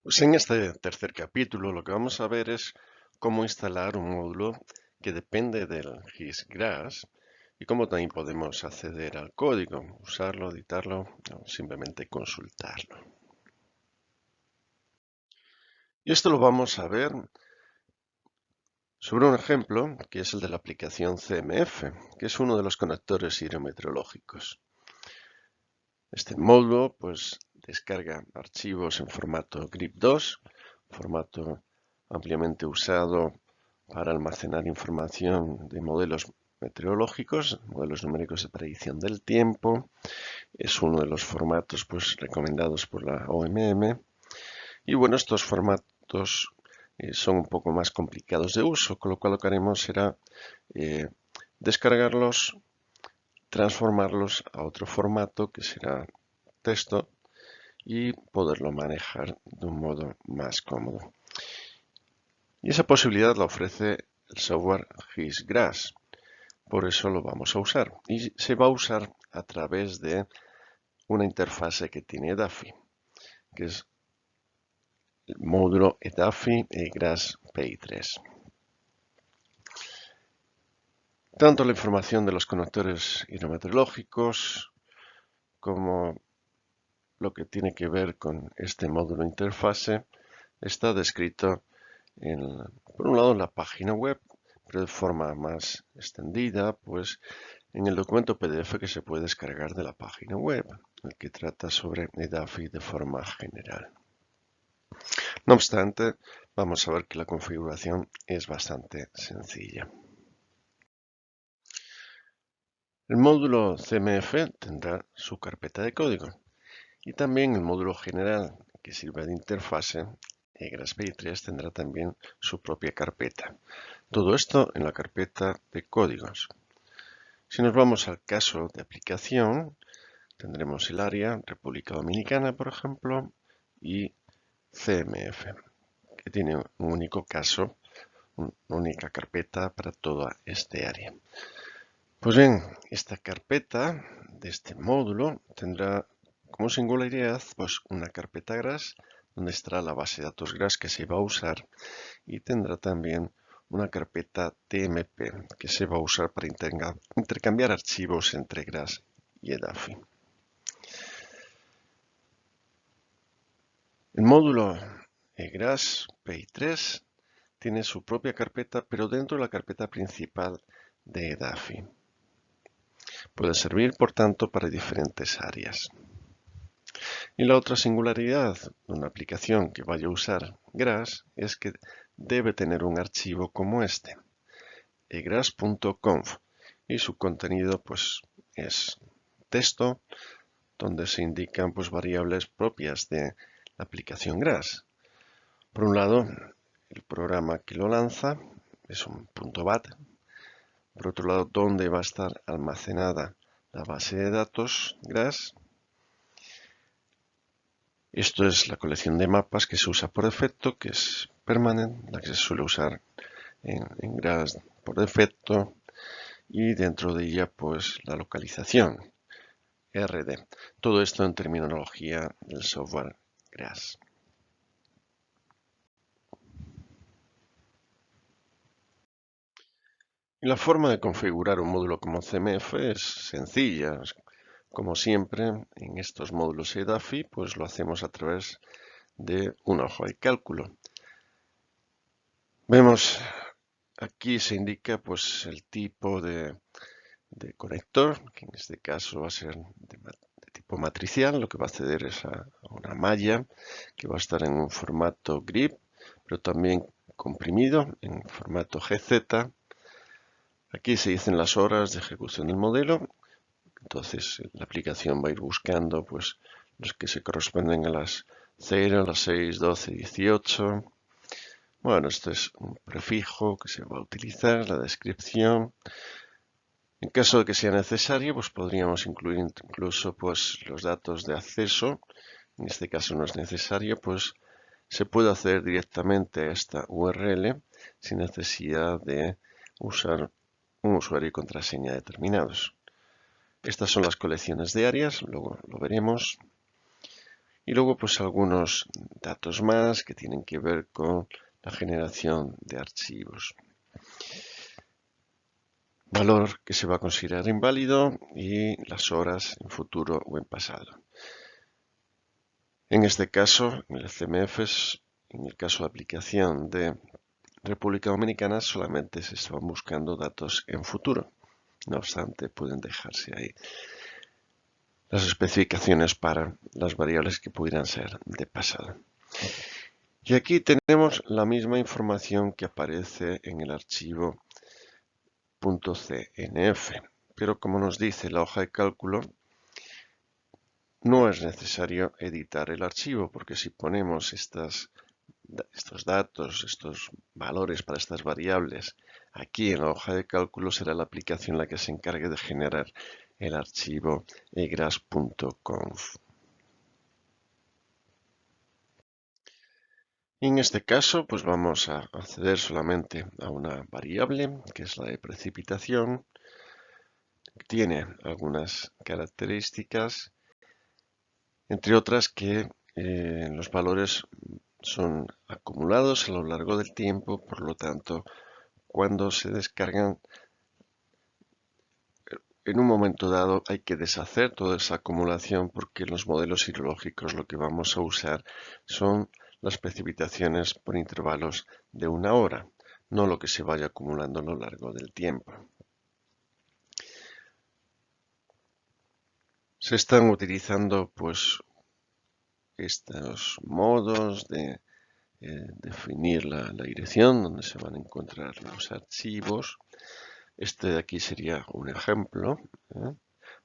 Pues en este tercer capítulo lo que vamos a ver es cómo instalar un módulo que depende del GIS-GRASS y cómo también podemos acceder al código, usarlo, editarlo o simplemente consultarlo. Y esto lo vamos a ver sobre un ejemplo que es el de la aplicación CMF, que es uno de los conectores hidrometeorológicos. Este módulo pues descarga archivos en formato GRIP2, formato ampliamente usado para almacenar información de modelos meteorológicos, modelos numéricos de predicción del tiempo. Es uno de los formatos pues recomendados por la OMM. Y bueno, estos formatos son un poco más complicados de uso, con lo cual lo que haremos será descargarlos, transformarlos a otro formato que será texto y poderlo manejar de un modo más cómodo. Y esa posibilidad la ofrece el software GIS-GRASS, por eso lo vamos a usar. Y se va a usar a través de una interfase que tiene Edafi, que es el módulo Edafi GRASS PI3. Tanto la información de los conectores hidrometeorológicos como lo que tiene que ver con este módulo interfase está descrito por un lado en la página web, pero de forma más extendida, pues en el documento PDF que se puede descargar de la página web, el que trata sobre Edafi de forma general. No obstante, vamos a ver que la configuración es bastante sencilla. El módulo CMF tendrá su carpeta de código y también el módulo general que sirve de interfase GRASS-PI3 tendrá también su propia carpeta. Todo esto en la carpeta de códigos. Si nos vamos al caso de aplicación, tendremos el área República Dominicana, por ejemplo, y CMF, que tiene un único caso, una única carpeta para toda este área. Pues bien, esta carpeta de este módulo tendrá como singularidad pues una carpeta GRASS donde estará la base de datos GRASS que se va a usar y tendrá también una carpeta TMP que se va a usar para intercambiar archivos entre GRASS y Edafi. El módulo GRASS PI3 tiene su propia carpeta, pero dentro de la carpeta principal de Edafi. Puede servir, por tanto, para diferentes áreas. Y la otra singularidad de una aplicación que vaya a usar GRASS es que debe tener un archivo como este, egrass.conf, y su contenido pues es texto donde se indican pues variables propias de la aplicación GRASS. Por un lado, el programa que lo lanza es un .bat. Por otro lado, dónde va a estar almacenada la base de datos GRASS. Esto es la colección de mapas que se usa por defecto, que es permanente, la que se suele usar en GRASS por defecto, y dentro de ella pues la localización RD. Todo esto en terminología del software GRASS. Y la forma de configurar un módulo como CMF es sencilla. Como siempre, en estos módulos Edafi, pues lo hacemos a través de una hoja de cálculo. Vemos aquí se indica pues el tipo de conector, que en este caso va a ser de tipo matricial. Lo que va a acceder es a una malla que va a estar en un formato GRIP, pero también comprimido en formato GZ. Aquí se dicen las horas de ejecución del modelo. Entonces la aplicación va a ir buscando pues los que se corresponden a las 0, las 6, 12, 18. Bueno, esto es un prefijo que se va a utilizar, la descripción. En caso de que sea necesario, pues podríamos incluir incluso pues los datos de acceso. En este caso no es necesario, pues se puede hacer directamente a esta URL sin necesidad de usar un usuario y contraseña determinados. Estas son las colecciones de áreas, luego lo veremos. Y luego pues algunos datos más que tienen que ver con la generación de archivos. Valor que se va a considerar inválido y las horas en futuro o en pasado. En este caso, en el CMF, en el caso de aplicación de República Dominicana, solamente se están buscando datos en futuro. No obstante, pueden dejarse ahí las especificaciones para las variables que pudieran ser de pasado. Y aquí tenemos la misma información que aparece en el archivo .cnf, pero como nos dice la hoja de cálculo, no es necesario editar el archivo, porque si ponemos estos datos, estos valores para estas variables aquí en la hoja de cálculo, será la aplicación la que se encargue de generar el archivo egras.conf. En este caso, pues vamos a acceder solamente a una variable, que es la de precipitación. Tiene algunas características, entre otras que los valores son acumulados a lo largo del tiempo, por lo tanto, cuando se descargan, en un momento dado hay que deshacer toda esa acumulación porque los modelos hidrológicos lo que vamos a usar son las precipitaciones por intervalos de 1 hora, no lo que se vaya acumulando a lo largo del tiempo. Se están utilizando pues estos modos de definir la dirección donde se van a encontrar los archivos. Este de aquí sería un ejemplo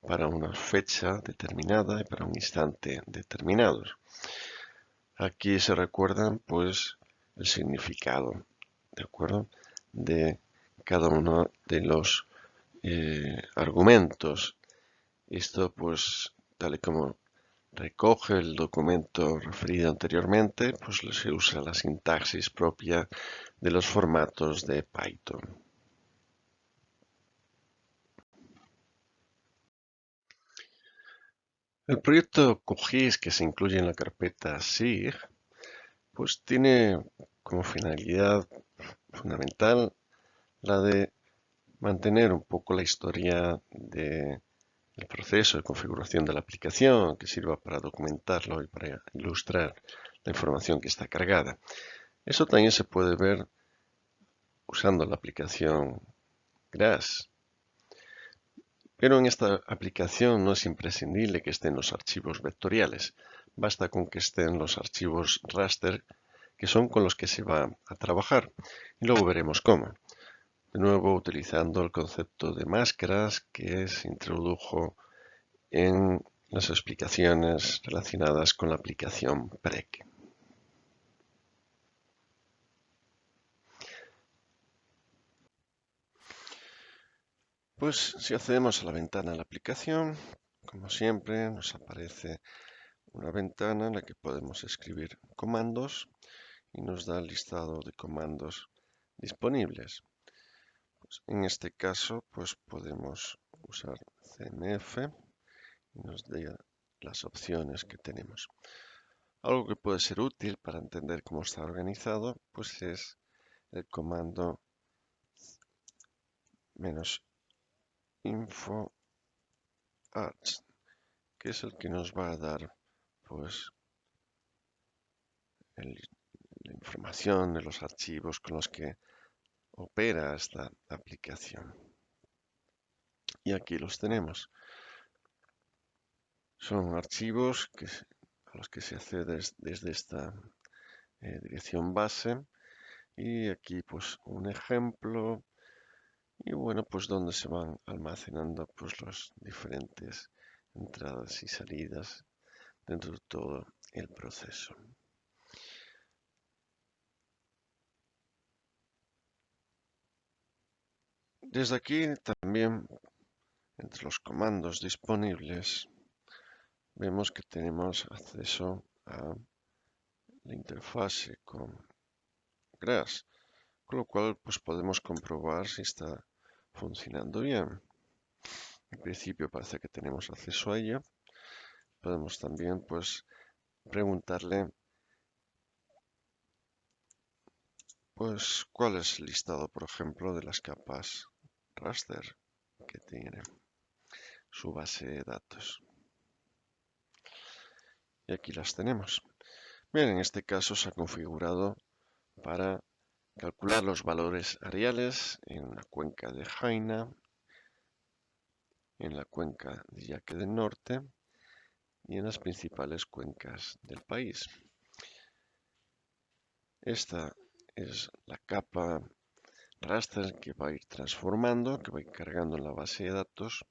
para una fecha determinada y para un instante determinado. Aquí se recuerdan pues el significado, ¿de acuerdo?, de cada uno de los argumentos. Esto pues tal y como recoge el documento referido anteriormente, pues se usa la sintaxis propia de los formatos de Python. El proyecto QGIS que se incluye en la carpeta SIG, pues tiene como finalidad fundamental la de mantener un poco la historia del proceso de configuración de la aplicación, que sirva para documentarlo y para ilustrar la información que está cargada. Eso también se puede ver usando la aplicación GRASS. Pero en esta aplicación no es imprescindible que estén los archivos vectoriales. Basta con que estén los archivos raster, que son con los que se va a trabajar. Y luego veremos cómo. De nuevo, utilizando el concepto de máscaras que se introdujo en las explicaciones relacionadas con la aplicación PREC. Pues si accedemos a la ventana de la aplicación, como siempre, nos aparece una ventana en la que podemos escribir comandos y nos da el listado de comandos disponibles. Pues en este caso, pues podemos usar CMF y nos da las opciones que tenemos. Algo que puede ser útil para entender cómo está organizado, pues es el comando -info arch, que es el que nos va a dar pues la información de los archivos con los que opera esta aplicación. Y aquí los tenemos. Son archivos a los que se accede desde esta dirección base. Y aquí pues un ejemplo. Y bueno, pues donde se van almacenando pues las diferentes entradas y salidas dentro de todo el proceso. Desde aquí también, entre los comandos disponibles, vemos que tenemos acceso a la interfase con GRASS, con lo cual pues podemos comprobar si está funcionando bien. En principio parece que tenemos acceso a ella. Podemos también pues preguntarle pues cuál es el listado, por ejemplo, de las capas raster que tiene su base de datos. Y aquí las tenemos. Bien, en este caso se ha configurado para calcular los valores ariales en la cuenca de Jaina, en la cuenca de Yaque del Norte y en las principales cuencas del país. Esta es la capa raster que va a ir transformando, que va a ir cargando en la base de datos.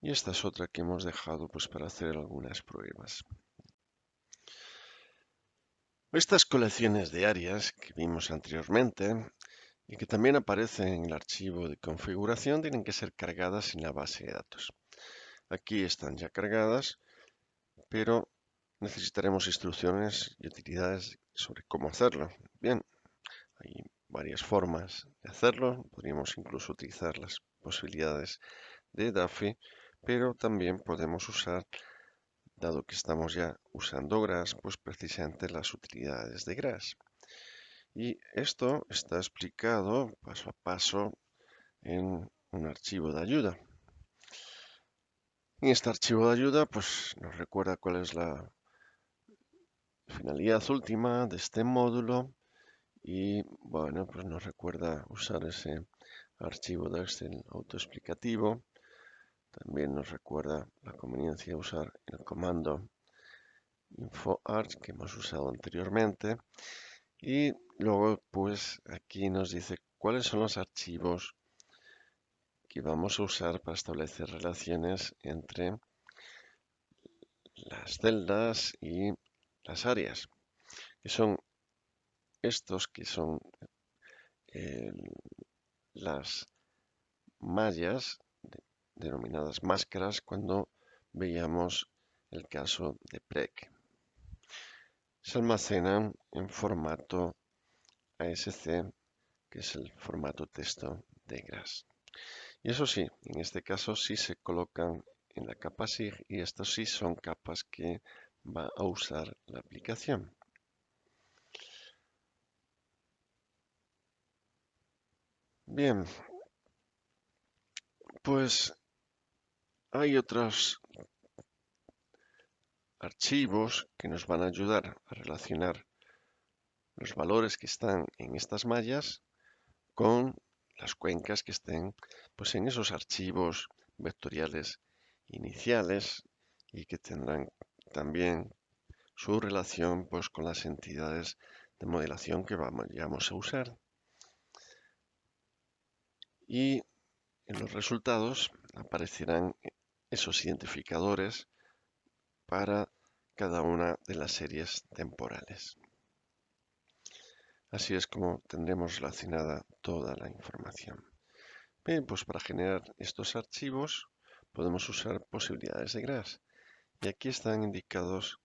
Y esta es otra que hemos dejado pues para hacer algunas pruebas. Estas colecciones de áreas que vimos anteriormente y que también aparecen en el archivo de configuración tienen que ser cargadas en la base de datos. Aquí están ya cargadas, pero necesitaremos instrucciones y utilidades sobre cómo hacerlo. Bien, hay varias formas de hacerlo. Podríamos incluso utilizar las posibilidades de Daffy, pero también podemos usar, dado que estamos ya usando Grass, pues precisamente las utilidades de Grass. Y esto está explicado paso a paso en un archivo de ayuda. En este archivo de ayuda, pues nos recuerda cuál es la finalidad última de este módulo y bueno, pues nos recuerda usar ese archivo de Excel autoexplicativo. También nos recuerda la conveniencia de usar el comando InfoArch que hemos usado anteriormente. Y luego, pues aquí nos dice cuáles son los archivos que vamos a usar para establecer relaciones entre las celdas y las áreas, que son estos que son eh, las mallas denominadas máscaras cuando veíamos el caso de PREC. Se almacenan en formato ASC, que es el formato texto de Grass. Y eso sí, en este caso sí se colocan en la capa SIG y estos sí son capas que va a usar la aplicación. Bien, pues hay otros archivos que nos van a ayudar a relacionar los valores que están en estas mallas con las cuencas que estén pues en esos archivos vectoriales iniciales y que tendrán también su relación pues con las entidades de modelación que vamos a usar. Y en los resultados aparecerán esos identificadores para cada una de las series temporales. Así es como tendremos relacionada toda la información. Bien, pues para generar estos archivos podemos usar posibilidades de Grass. Y aquí están indicados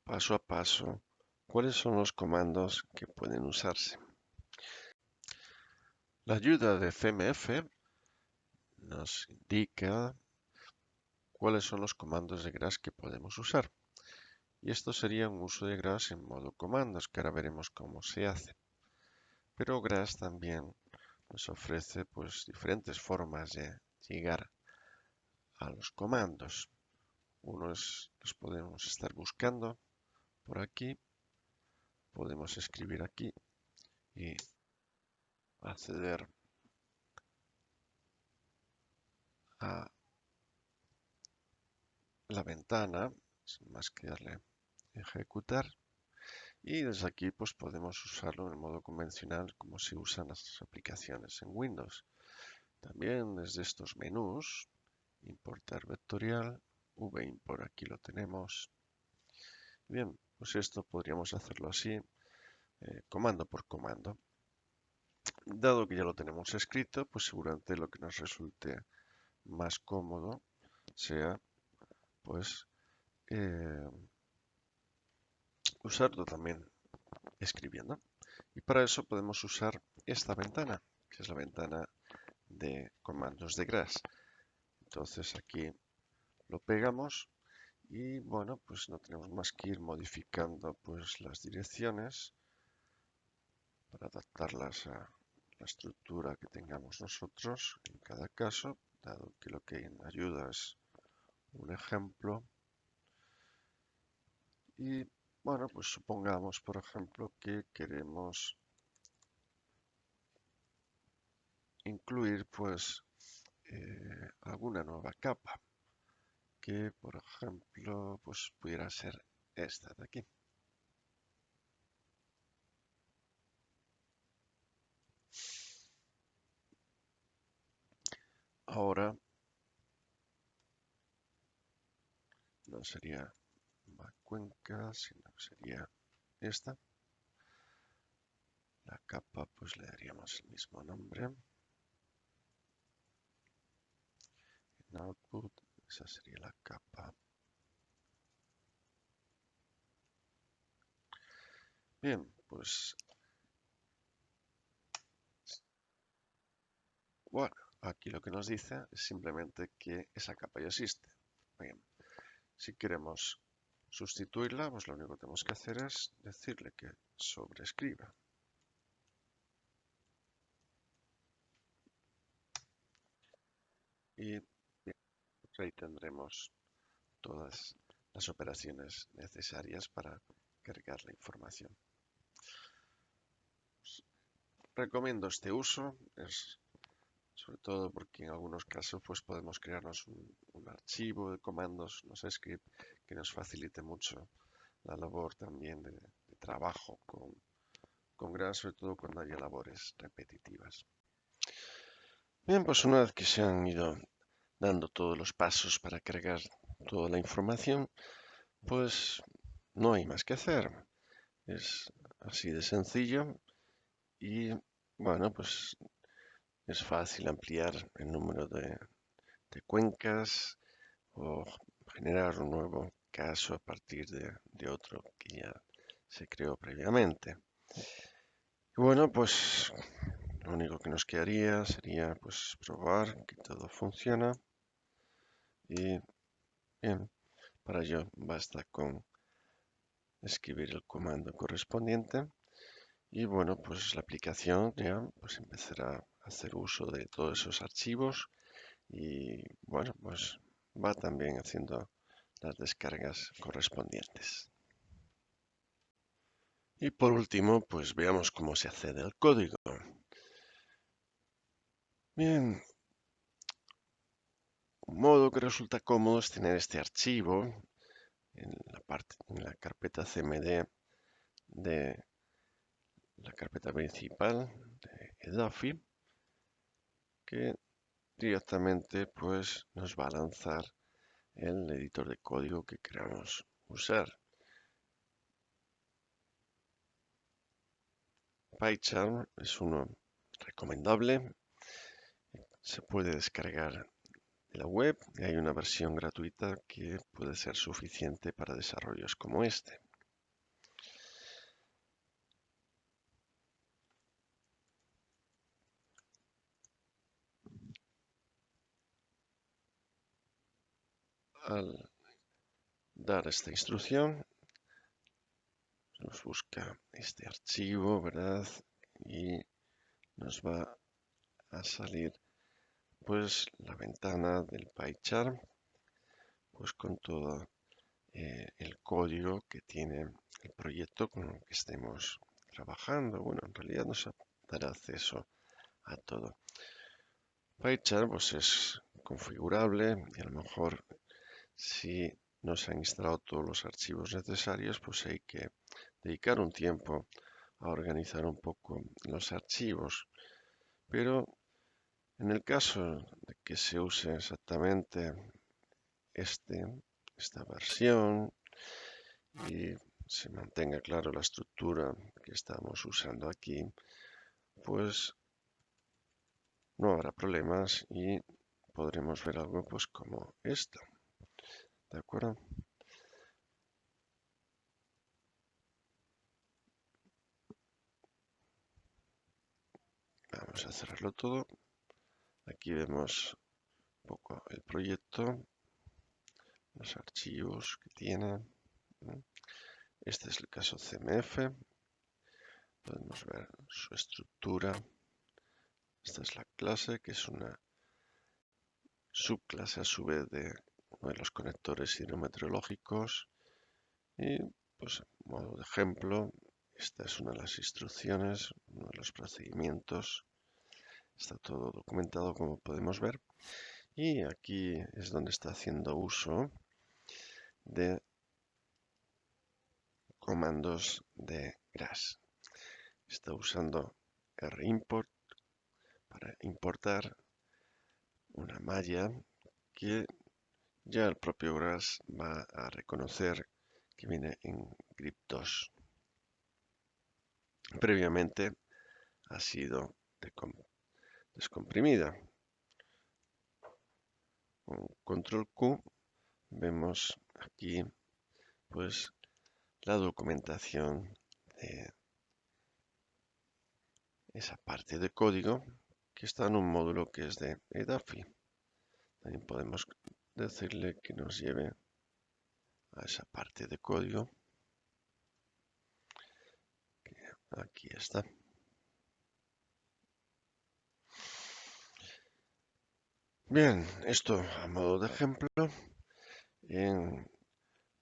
paso a paso cuáles son los comandos que pueden usarse. La ayuda de CMF nos indica cuáles son los comandos de Grass que podemos usar. Y esto sería un uso de Grass en modo comandos, que ahora veremos cómo se hace. Pero Grass también nos ofrece pues diferentes formas de llegar a los comandos. Unos los podemos estar buscando por aquí, podemos escribir aquí y acceder a la ventana, sin más que darle ejecutar. Y desde aquí pues podemos usarlo en modo convencional como se usan las aplicaciones en Windows. También desde estos menús, importar vectorial, vimport, aquí lo tenemos. Bien, pues esto podríamos hacerlo así, comando por comando. Dado que ya lo tenemos escrito, pues seguramente lo que nos resulte más cómodo sea pues usarlo también escribiendo. Y para eso podemos usar esta ventana, que es la ventana de comandos de Grass. Entonces aquí lo pegamos Y bueno, pues no tenemos más que ir modificando pues las direcciones para adaptarlas a la estructura que tengamos nosotros en cada caso, dado que lo que hay en ayuda es un ejemplo. Y bueno, pues supongamos, por ejemplo, que queremos incluir pues alguna nueva capa, que por ejemplo pues pudiera ser esta de aquí. Ahora no sería Cuenca, sino que sería esta. La capa pues le daríamos el mismo nombre. En output, esa sería la capa. Bien, pues bueno, aquí lo que nos dice es simplemente que esa capa ya existe. Bien, si queremos sustituirla, pues lo único que tenemos que hacer es decirle que sobrescriba. Y bien, pues ahí tendremos todas las operaciones necesarias para cargar la información. Pues, recomiendo este uso, sobre todo porque en algunos casos pues podemos crearnos un archivo de comandos, unos script, que nos facilite mucho la labor también de trabajo con GRASS, sobre todo cuando haya labores repetitivas. Bien, pues una vez que se han ido dando todos los pasos para cargar toda la información, pues no hay más que hacer. Es así de sencillo y bueno, pues es fácil ampliar el número de cuencas o generar un nuevo caso a partir de otro que ya se creó previamente. Y bueno, pues lo único que nos quedaría sería pues probar que todo funciona y bien, para ello basta con escribir el comando correspondiente y bueno, pues la aplicación ya pues empezará a hacer uso de todos esos archivos y bueno, pues va también haciendo las descargas correspondientes. Y por último, pues veamos cómo se accede al código. Bien, un modo que resulta cómodo es tener este archivo en la carpeta CMD de la carpeta principal de Edafi, que directamente pues nos va a lanzar el editor de código que queramos usar. PyCharm es uno recomendable, se puede descargar de la web y hay una versión gratuita que puede ser suficiente para desarrollos como este. Al dar esta instrucción, nos busca este archivo, ¿verdad? Y nos va a salir pues la ventana del PyCharm, pues con todo el código que tiene el proyecto con el que estemos trabajando. Bueno, en realidad nos dará acceso a todo. PyCharm pues es configurable y a lo mejor si no se han instalado todos los archivos necesarios, pues hay que dedicar un tiempo a organizar un poco los archivos. Pero en el caso de que se use exactamente esta versión y se mantenga claro la estructura que estamos usando aquí, pues no habrá problemas y podremos ver algo pues como esto. ¿De acuerdo? Vamos a cerrarlo todo. Aquí vemos un poco el proyecto. los archivos que tiene. Este es el caso CMF. Podemos ver su estructura. Esta es la clase, que es una subclase a su vez de uno de los conectores hidrometeorológicos. Y pues, a modo de ejemplo, esta es una de las instrucciones, uno de los procedimientos. Está todo documentado, como podemos ver. Y aquí es donde está haciendo uso de comandos de GRASS. Está usando rimport para importar una malla que ya el propio GRASS va a reconocer que viene en grip2. Previamente ha sido descomprimida. Con control Q vemos aquí pues la documentación de esa parte de código que está en un módulo que es de Edafi. También podemos decirle que nos lleve a esa parte de código. Aquí está. Bien, esto a modo de ejemplo. En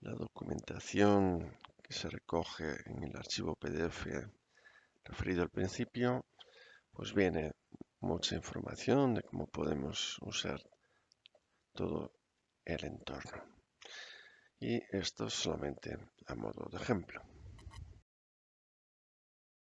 la documentación que se recoge en el archivo PDF referido al principio, pues viene mucha información de cómo podemos usar todo el entorno. Y esto solamente a modo de ejemplo.